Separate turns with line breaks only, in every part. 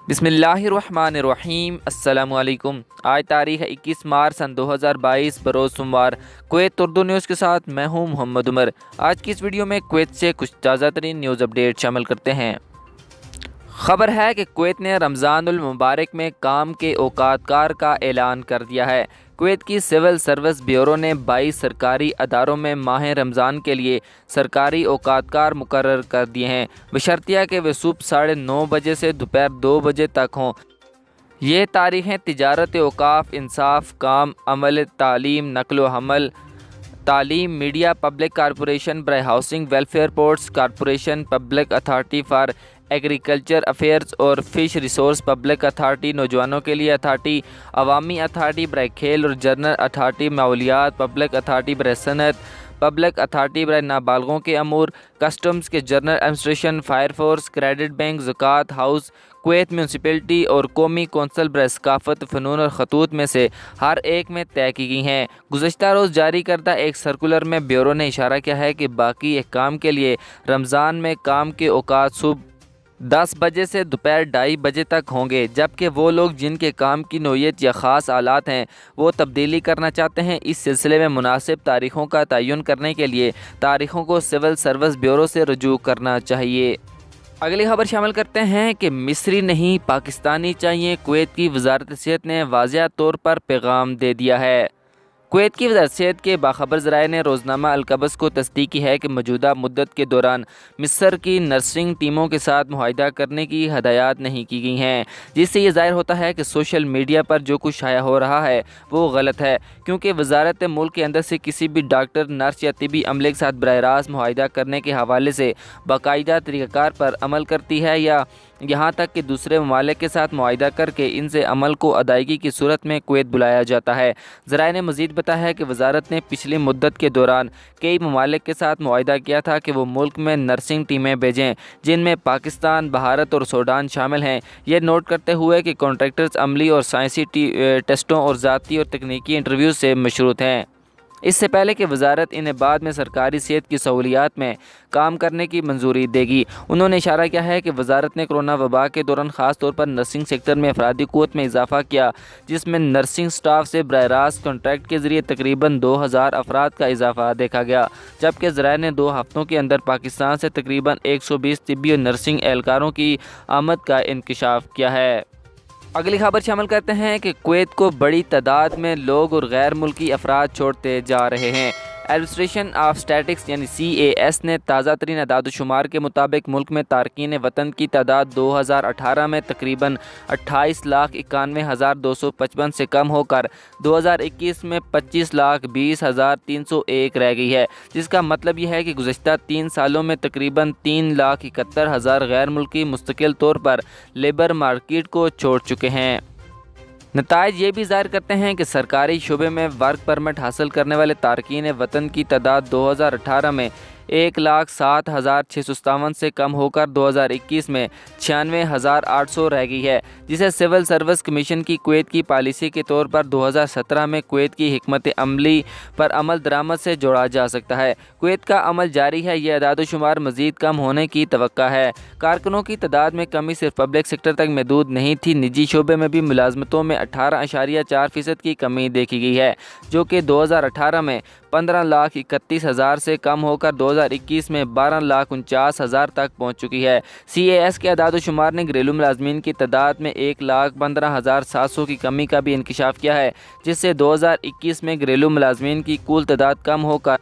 बिस्मिल्लाहिर्रहमानिर्रहीम। अस्सलामु अलैकुम। आज तारीख़ है 21 मार्च सन 2022 बरोज़ सोमवार। कुवैत उर्दू न्यूज़ के साथ मैं हूं मोहम्मद उमर। आज की इस वीडियो में कुवैत से कुछ ताज़ा तरीन न्यूज़ अपडेट शामिल करते हैं। खबर है कि कुवैत ने रमज़ानुल मुबारक में काम के औकात कार का ऐलान कर दिया है। कुवैत की सिविल सर्विस ब्यूरो ने 22 सरकारी अदारों में माह रमज़ान के लिए सरकारी औकात कार मुकर्रर कर दिए हैं, बशर्तिया कि वे सुबह 9:30 बजे से दोपहर 2 बजे तक हों। ये तारीखें तिजारत, औकाफ, इंसाफ, काम, अमल, तालीम, नकलो हमल, तालीम, मीडिया, पब्लिक कॉरपोरेशन, बराए housing welfare, ports corporation, public authority for agriculture affairs और फिश रिसोर्स, पब्लिक अथॉरिटी नौजवानों के लिए अथॉरिटी, अवामी अथॉरिटी बराए खेल और जनरल अथॉरिटी माहौलियात, पब्लिक अथॉरिटी बराए सनत, पब्लिक अथॉरिटी बराए नाबालगों के अमूर, कस्टम्स के general administration, fire force, credit bank, ज़कात हाउस, कुवैत म्यूनसिपलिटी और कौमी कौंसल बराए सकाफ़त, फ़नून और खतूत में से हर एक में तय की गई हैं। गुज़श्ता रोज़ जारी करदा एक सर्कुलर में ब्यूरो ने इशारा किया है कि बाकी अहकाम के लिए रमज़ान में काम के औकात सुबह 10 बजे से दोपहर 2:30 बजे तक होंगे, जबकि वो लोग जिनके काम की नौयत या ख़ास आलात हैं वो तब्दीली करना चाहते हैं। इस सिलसिले में मुनासिब तारीख़ों का तयन करने के लिए तारीख़ों को सिविल सर्विस ब्यूरो से रुजू करना चाहिए। अगली खबर शामिल करते हैं कि मिस्री नहीं पाकिस्तानी चाहिए। कुवैत की वजारत सेहत ने वाज़िह तौर पर पैगाम दे दिया है। कुवैत की वजारत सेहत के बाखबर ज़राए ने रोज़नामा अल-कबस को तस्दीक की है कि मौजूदा मुद्दत के दौरान मिस्र की नर्सिंग टीमों के साथ मुआहिदा करने की हदायत नहीं की गई हैं, जिससे ये ज़ाहिर होता है कि सोशल मीडिया पर जो कुछ शाया हो रहा है वो गलत है, क्योंकि वजारत मुल्क के अंदर से किसी भी डॉक्टर, नर्स या तिबी अमले के साथ बराह रास्त मुआहिदा करने के हवाले से बाकायदा तरीक़ाकार पर अमल करती है या यहाँ तक कि दूसरे ममालिक के साथ मुआहिदा करके इनसे अमल को अदायगी की सूरत में कुवैत बुलाया जाता है। ज़राए ने मज़ीद बताया है कि वजारत ने पिछली मुद्दत के दौरान कई ममालिक के साथ मुआहिदा किया था कि वो मुल्क में नर्सिंग टीमें भेजें, जिनमें पाकिस्तान, भारत और सूडान शामिल हैं। यह नोट करते हुए कि कॉन्ट्रैक्टर्स अमली और साइंसी टेस्टों और ज़ाती और तकनीकी इंटरव्यू से मशरूत हैं। इससे पहले कि वजारत इन्हें बाद में सरकारी सेहत की सहूलियात में काम करने की मंजूरी देगी। उन्होंने इशारा किया है कि वजारत ने कोरोना वबा के दौरान ख़ास तौर पर नर्सिंग सेक्टर में अफरादी क़ुव्वत में इजाफा किया, जिसमें नर्सिंग स्टाफ से बराह रास्त कॉन्ट्रैक्ट के ज़रिए तकरीबन 2000 अफराद का इजाफा देखा गया, जबकि ज़राए ने 2 हफ्तों के अंदर पाकिस्तान से तकरीबन 120 तिब्बी और नर्सिंग एहलकारों की आमद का इंकशाफ किया है। अगली खबर शामिल करते हैं कि कुवैत को बड़ी तादाद में लोग और गैर मुल्की अफराद छोड़ते जा रहे हैं। एडमिनिस्ट्रेशन ऑफ स्टैटिस्टिक्स यानी CAS ने ताज़ा तरीन अदाद-ओ-शुमार के मुताबिक मुल्क में तारकीन वतन की तादाद 2018 में तकरीबन 28,91,255 से कम होकर 2021 में 25,20,301 रह गई है, जिसका मतलब यह है कि गुज़श्ता 3 सालों में तकरीबन 3,71,000 गैर मुल्की मुस्तकिल तौर पर लेबर मार्केट को छोड़ चुके हैं। नताइज ये भी ज़ाहिर करते हैं कि सरकारी शुबे में वर्क परमिट हासिल करने वाले तारकीन वतन की तादाद 2018 में 1,07,657 से कम होकर 2021 में 96,800 रह गई है, जिसे सिविल सर्विस कमीशन की कुवैत की पॉलिसी के तौर पर 2017 में कुवैत की हिकमत अमली पर अमल दरामद से जोड़ा जा सकता है। कुवैत का अमल जारी है, यह अदाद-ओ-शुमार मज़ीद कम होने की तवक्का है। कारकुनों की तादाद में कमी सिर्फ पब्लिक सेक्टर तक महदूद नहीं थी, निजी शोबे में भी मुलाजमतों में 18.4% की कमी देखी गई है, जो कि 2018 में 15,31,000 से कम होकर 2021 में 12,49,000 तक पहुंच चुकी है। CAS के अदाद-ओ-शुमार ने घरेलू मुलाजमीन की तादाद में 1,15,700 की कमी का भी इंकशाफ किया है, जिससे 2021 में घरेलू मुलाजमीन की कुल तादाद कम होकर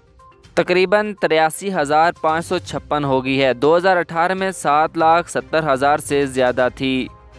तकरीबन 83,556 हो गई है। 2018 में 7,70,000 से ज़्यादा थी।